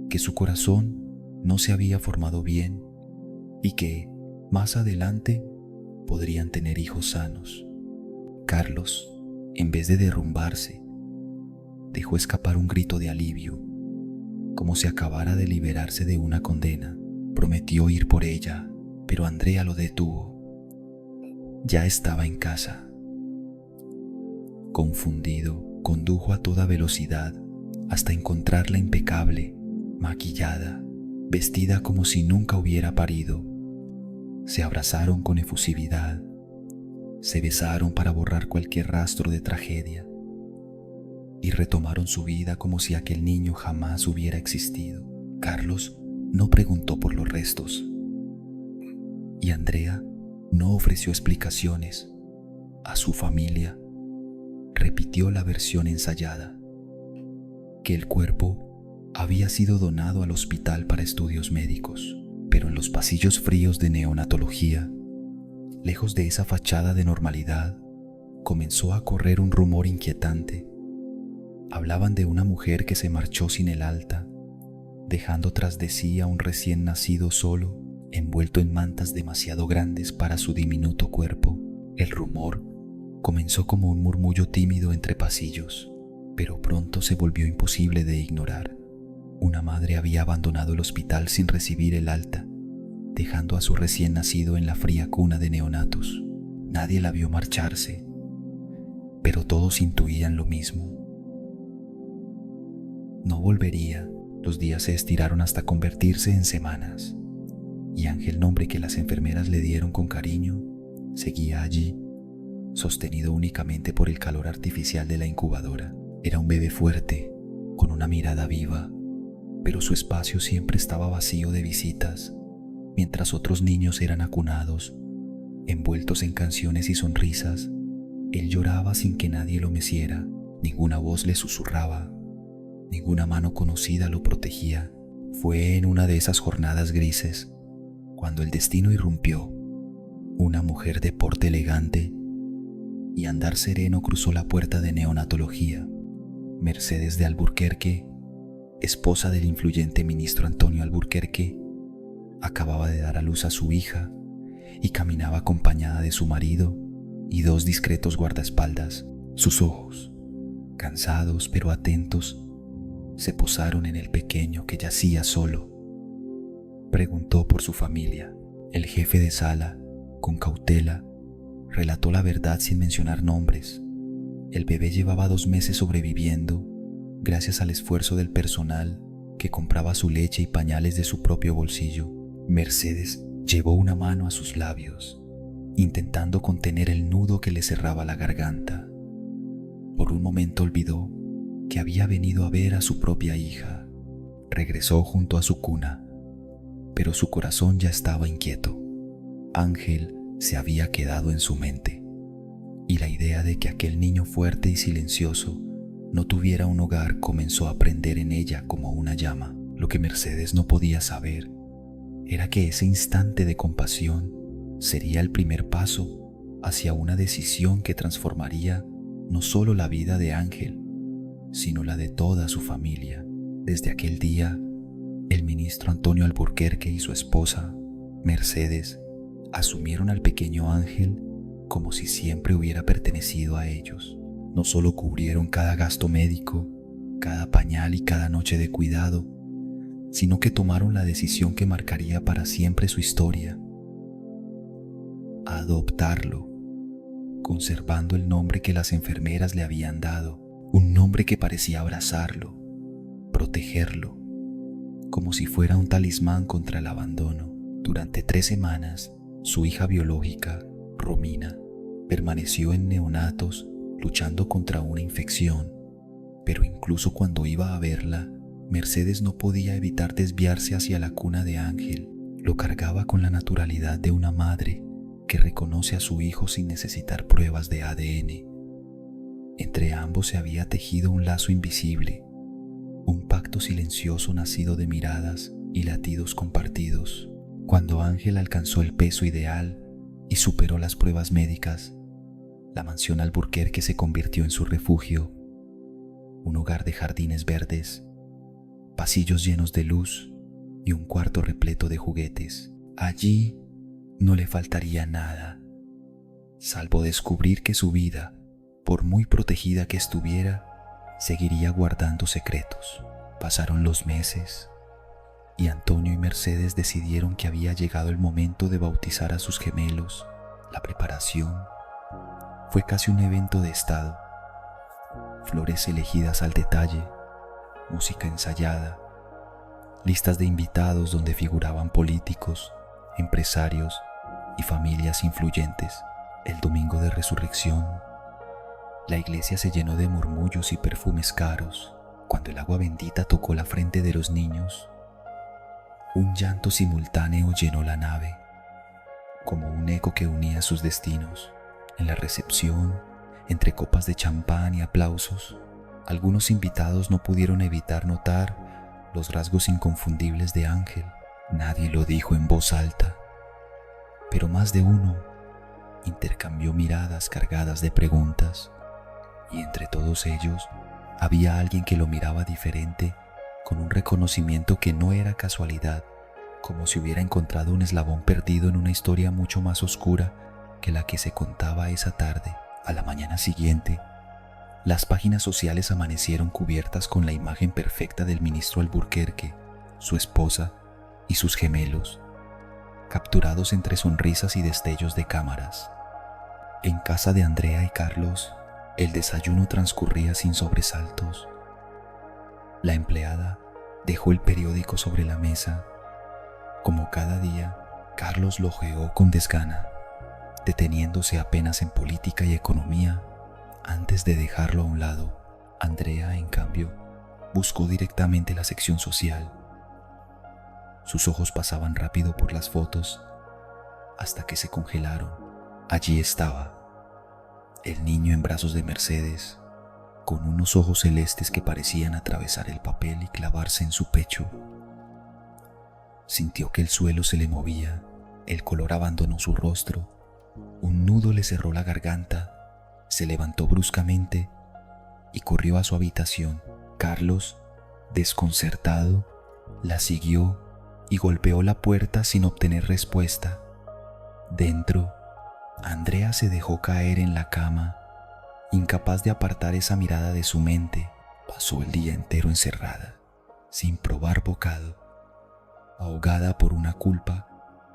que su corazón no se había formado bien y que, más adelante, podrían tener hijos sanos. Carlos, en vez de derrumbarse, dejó escapar un grito de alivio, como si acabara de liberarse de una condena. Prometió ir por ella, pero Andrea lo detuvo. Ya estaba en casa. Confundido, condujo a toda velocidad hasta encontrarla impecable, maquillada, vestida como si nunca hubiera parido. Se abrazaron con efusividad, se besaron para borrar cualquier rastro de tragedia y retomaron su vida como si aquel niño jamás hubiera existido. Carlos no preguntó por los restos y Andrea no ofreció explicaciones. A su familia repitió la versión ensayada, que el cuerpo había sido donado al hospital para estudios médicos. Pero en los pasillos fríos de neonatología, lejos de esa fachada de normalidad, comenzó a correr un rumor inquietante. Hablaban de una mujer que se marchó sin el alta, dejando tras de sí a un recién nacido solo, envuelto en mantas demasiado grandes para su diminuto cuerpo. El rumor comenzó como un murmullo tímido entre pasillos, pero pronto se volvió imposible de ignorar. Una madre había abandonado el hospital sin recibir el alta, dejando a su recién nacido en la fría cuna de neonatos. Nadie la vio marcharse, pero todos intuían lo mismo. No volvería. Los días se estiraron hasta convertirse en semanas, y Ángel, nombre que las enfermeras le dieron con cariño, seguía allí, sostenido únicamente por el calor artificial de la incubadora. Era un bebé fuerte, con una mirada viva, pero su espacio siempre estaba vacío de visitas, mientras otros niños eran acunados, envueltos en canciones y sonrisas. Él lloraba sin que nadie lo meciera, ninguna voz le susurraba, ninguna mano conocida lo protegía. Fue en una de esas jornadas grises, cuando el destino irrumpió. Una mujer de porte elegante y andar sereno cruzó la puerta de neonatología. Mercedes de Alburquerque, esposa del influyente ministro Antonio Alburquerque, acababa de dar a luz a su hija y caminaba acompañada de su marido y 2 discretos guardaespaldas. Sus ojos, cansados pero atentos, se posaron en el pequeño que yacía solo. Preguntó por su familia. El jefe de sala, con cautela, relató la verdad sin mencionar nombres. El bebé llevaba 2 meses sobreviviendo gracias al esfuerzo del personal que compraba su leche y pañales de su propio bolsillo. Mercedes llevó una mano a sus labios, intentando contener el nudo que le cerraba la garganta. Por un momento olvidó que había venido a ver a su propia hija. Regresó junto a su cuna, pero su corazón ya estaba inquieto. Ángel se había quedado en su mente, y la idea de que aquel niño fuerte y silencioso no tuviera un hogar comenzó a prender en ella como una llama. Lo que Mercedes no podía saber era que ese instante de compasión sería el primer paso hacia una decisión que transformaría no solo la vida de Ángel, sino la de toda su familia. Desde aquel día, el ministro Antonio Alburquerque y su esposa, Mercedes, asumieron al pequeño Ángel como si siempre hubiera pertenecido a ellos. No solo cubrieron cada gasto médico, cada pañal y cada noche de cuidado, sino que tomaron la decisión que marcaría para siempre su historia: adoptarlo, conservando el nombre que las enfermeras le habían dado, un nombre que parecía abrazarlo, protegerlo, como si fuera un talismán contra el abandono. Durante 3 semanas, su hija biológica, Romina, permaneció en neonatos luchando contra una infección, pero incluso cuando iba a verla, Mercedes no podía evitar desviarse hacia la cuna de Ángel. Lo cargaba con la naturalidad de una madre que reconoce a su hijo sin necesitar pruebas de ADN. Entre ambos se había tejido un lazo invisible, un pacto silencioso nacido de miradas y latidos compartidos. Cuando Ángel alcanzó el peso ideal y superó las pruebas médicas, la mansión Alburquerque se convirtió en su refugio, un hogar de jardines verdes, pasillos llenos de luz y un cuarto repleto de juguetes. Allí no le faltaría nada, salvo descubrir que su vida, por muy protegida que estuviera, seguiría guardando secretos. Pasaron los meses y Antonio y Mercedes decidieron que había llegado el momento de bautizar a sus gemelos. La preparación fue casi un evento de estado. Flores elegidas al detalle, música ensayada, listas de invitados donde figuraban políticos, empresarios y familias influyentes. El domingo de resurrección, la iglesia se llenó de murmullos y perfumes caros. Cuando el agua bendita tocó la frente de los niños, un llanto simultáneo llenó la nave, como un eco que unía sus destinos. En la recepción, entre copas de champán y aplausos, algunos invitados no pudieron evitar notar los rasgos inconfundibles de Ángel. Nadie lo dijo en voz alta, pero más de uno intercambió miradas cargadas de preguntas, y entre todos ellos había alguien que lo miraba diferente, con un reconocimiento que no era casualidad, como si hubiera encontrado un eslabón perdido en una historia mucho más oscura que la que se contaba esa tarde. A la mañana siguiente, las páginas sociales amanecieron cubiertas con la imagen perfecta del ministro Alburquerque, su esposa y sus gemelos, capturados entre sonrisas y destellos de cámaras. En casa de Andrea y Carlos, el desayuno transcurría sin sobresaltos. La empleada Dejó el periódico sobre la mesa. Como cada día, Carlos lo hojeó con desgana, deteniéndose apenas en política y economía antes de dejarlo a un lado. Andrea, en cambio, buscó directamente la sección social. Sus ojos pasaban rápido por las fotos hasta que se congelaron. Allí estaba, el niño en brazos de Mercedes, con unos ojos celestes que parecían atravesar el papel y clavarse en su pecho. Sintió que el suelo se le movía, el color abandonó su rostro, un nudo le cerró la garganta, se levantó bruscamente y corrió a su habitación. Carlos, desconcertado, la siguió y golpeó la puerta sin obtener respuesta. Dentro, Andrea se dejó caer en la cama, incapaz de apartar esa mirada de su mente. Pasó el día entero encerrada, sin probar bocado, ahogada por una culpa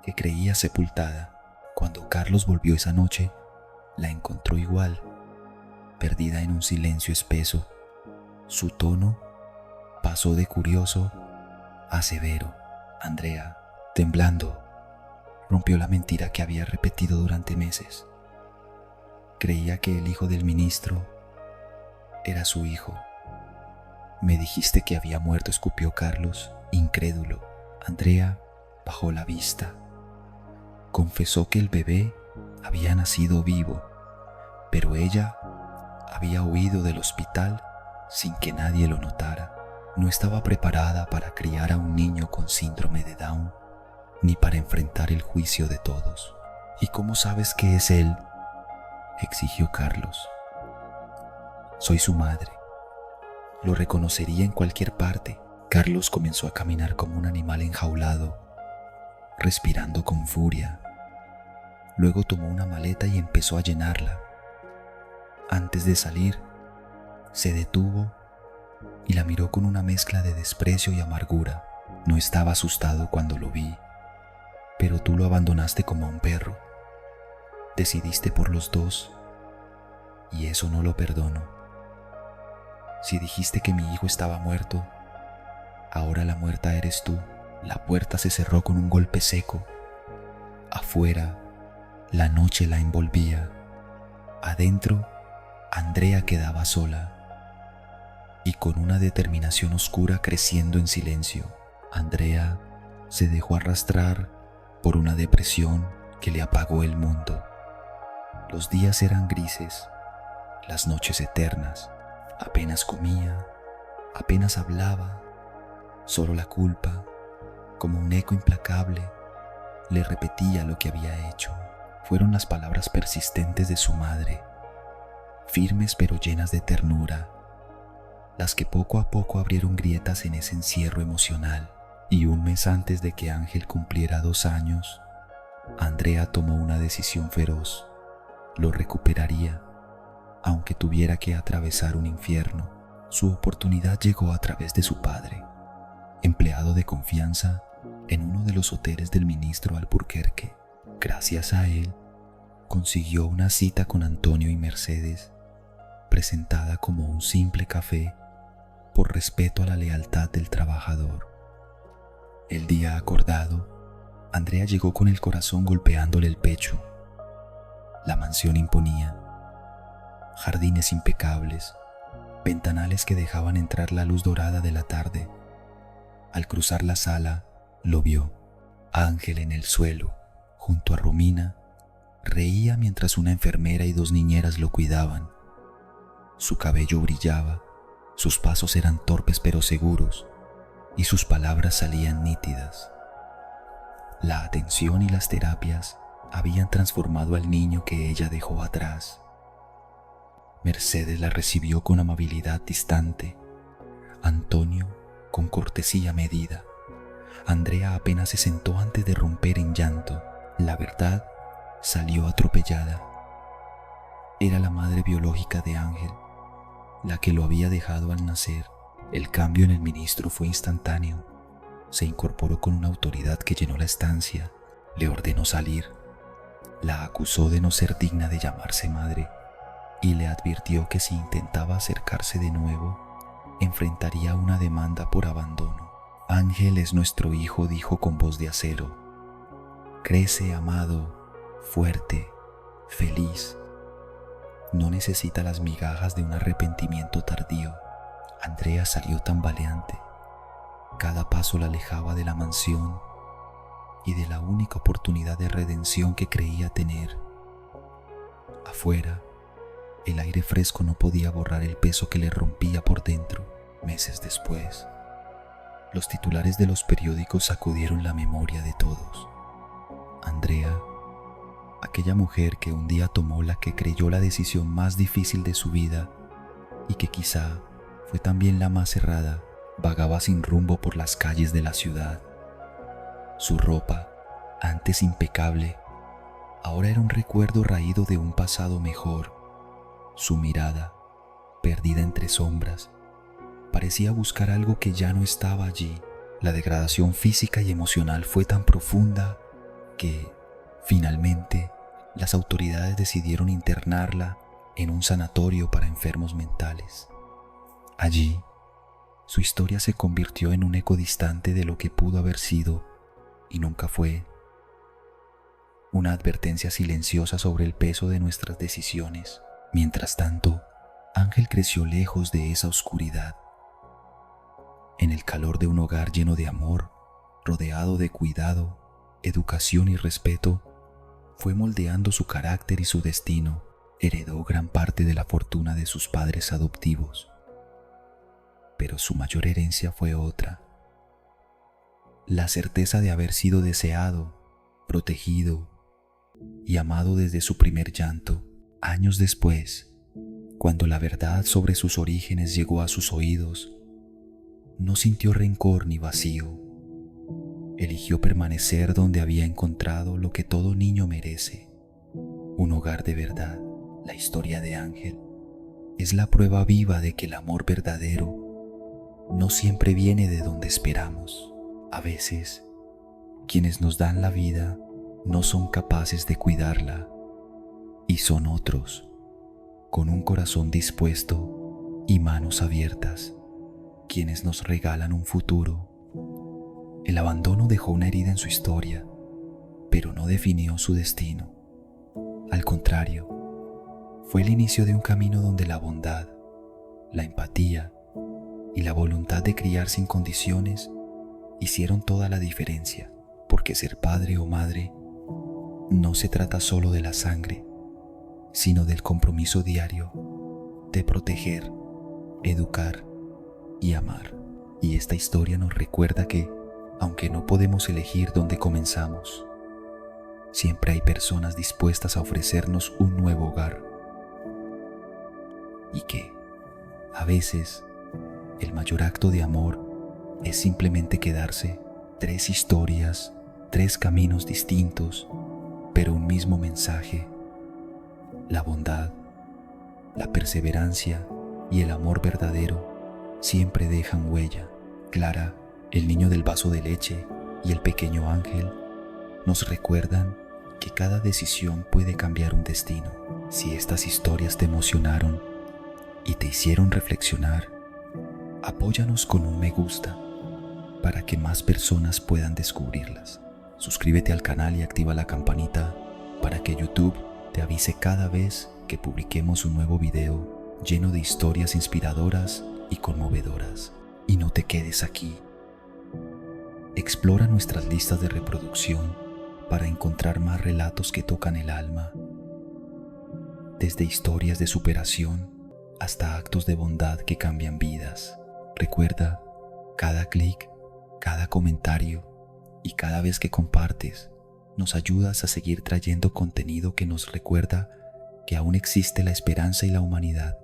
que creía sepultada. Cuando Carlos volvió esa noche, la encontró igual, perdida en un silencio espeso. Su tono pasó de curioso a severo. Andrea, temblando, rompió la mentira que había repetido durante meses. Creía que el hijo del ministro era su hijo. Me dijiste que había muerto, escupió Carlos, incrédulo. Andrea bajó la vista. Confesó que el bebé había nacido vivo, pero ella había huido del hospital sin que nadie lo notara. No estaba preparada para criar a un niño con síndrome de Down, ni para enfrentar el juicio de todos. ¿Y cómo sabes que es él?, exigió Carlos. Soy su madre. Lo reconocería en cualquier parte. Carlos comenzó a caminar como un animal enjaulado, respirando con furia. Luego tomó una maleta y empezó a llenarla. Antes de salir, se detuvo y la miró con una mezcla de desprecio y amargura. No estaba asustado cuando lo vi, pero tú lo abandonaste como a un perro. Decidiste por los dos, y eso no lo perdono. Si dijiste que mi hijo estaba muerto, ahora la muerta eres tú. La puerta se cerró con un golpe seco. Afuera, la noche la envolvía. Adentro, Andrea quedaba sola y con una determinación oscura creciendo en silencio. Andrea se dejó arrastrar por una depresión que le apagó el mundo. Los días eran grises, las noches eternas. Apenas comía, apenas hablaba. Solo la culpa, como un eco implacable, le repetía lo que había hecho. Fueron las palabras persistentes de su madre, firmes pero llenas de ternura, las que poco a poco abrieron grietas en ese encierro emocional. Y un mes antes de que Ángel cumpliera 2 años, Andrea tomó una decisión feroz. Lo recuperaría, aunque tuviera que atravesar un infierno. Su oportunidad llegó a través de su padre, empleado de confianza en uno de los hoteles del ministro Alburquerque. Gracias a él, consiguió una cita con Antonio y Mercedes, presentada como un simple café por respeto a la lealtad del trabajador. El día acordado, Andrea llegó con el corazón golpeándole el pecho. La mansión imponía. Jardines impecables, ventanales que dejaban entrar la luz dorada de la tarde. Al cruzar la sala, lo vio. Ángel en el suelo, junto a Romina, reía mientras una enfermera y 2 niñeras lo cuidaban. Su cabello brillaba, sus pasos eran torpes pero seguros, y sus palabras salían nítidas. La atención y las terapias habían transformado al niño que ella dejó atrás. Mercedes la recibió con amabilidad distante, Antonio con cortesía medida. Andrea apenas se sentó antes de romper en llanto. La verdad salió atropellada. Era la madre biológica de Ángel, la que lo había dejado al nacer. El cambio en el ministro fue instantáneo. Se incorporó con una autoridad que llenó la estancia. Le ordenó salir. La acusó de no ser digna de llamarse madre y le advirtió que si intentaba acercarse de nuevo, enfrentaría una demanda por abandono. Ángel es nuestro hijo, dijo con voz de acero. Crece, amado, fuerte, feliz. No necesita las migajas de un arrepentimiento tardío. Andrea salió tambaleante. Cada paso la alejaba de la mansión y de la única oportunidad de redención que creía tener. Afuera, el aire fresco no podía borrar el peso que le rompía por dentro. Meses después, los titulares de los periódicos sacudieron la memoria de todos. Andrea, aquella mujer que un día tomó la que creyó la decisión más difícil de su vida y que quizá fue también la más errada, vagaba sin rumbo por las calles de la ciudad. Su ropa, antes impecable, ahora era un recuerdo raído de un pasado mejor. Su mirada, perdida entre sombras, parecía buscar algo que ya no estaba allí. La degradación física y emocional fue tan profunda que, finalmente, las autoridades decidieron internarla en un sanatorio para enfermos mentales. Allí, su historia se convirtió en un eco distante de lo que pudo haber sido y nunca fue. Una advertencia silenciosa sobre el peso de nuestras decisiones. Mientras tanto, Ángel creció lejos de esa oscuridad. En el calor de un hogar lleno de amor, rodeado de cuidado, educación y respeto, fue moldeando su carácter y su destino. Heredó gran parte de la fortuna de sus padres adoptivos. Pero su mayor herencia fue otra: la certeza de haber sido deseado, protegido y amado desde su primer llanto. Años después, cuando la verdad sobre sus orígenes llegó a sus oídos, no sintió rencor ni vacío. Eligió permanecer donde había encontrado lo que todo niño merece: un hogar de verdad. La historia de Ángel es la prueba viva de que el amor verdadero no siempre viene de donde esperamos. A veces, quienes nos dan la vida no son capaces de cuidarla, y son otros, con un corazón dispuesto y manos abiertas, quienes nos regalan un futuro. El abandono dejó una herida en su historia, pero no definió su destino. Al contrario, fue el inicio de un camino donde la bondad, la empatía y la voluntad de criar sin condiciones hicieron toda la diferencia, porque ser padre o madre no se trata solo de la sangre, sino del compromiso diario de proteger, educar y amar. Y esta historia nos recuerda que, aunque no podemos elegir dónde comenzamos, siempre hay personas dispuestas a ofrecernos un nuevo hogar. Y que, a veces, el mayor acto de amor es simplemente quedarse. 3 historias, 3 caminos distintos, pero un mismo mensaje. La bondad, la perseverancia y el amor verdadero siempre dejan huella. Clara, el niño del vaso de leche, y el pequeño Ángel nos recuerdan que cada decisión puede cambiar un destino. Si estas historias te emocionaron y te hicieron reflexionar, apóyanos con un me gusta para que más personas puedan descubrirlas. Suscríbete al canal y activa la campanita para que YouTube te avise cada vez que publiquemos un nuevo video lleno de historias inspiradoras y conmovedoras. Y no te quedes aquí. Explora nuestras listas de reproducción para encontrar más relatos que tocan el alma, desde historias de superación hasta actos de bondad que cambian vidas. Recuerda, cada clic, cada comentario y cada vez que compartes, nos ayudas a seguir trayendo contenido que nos recuerda que aún existe la esperanza y la humanidad.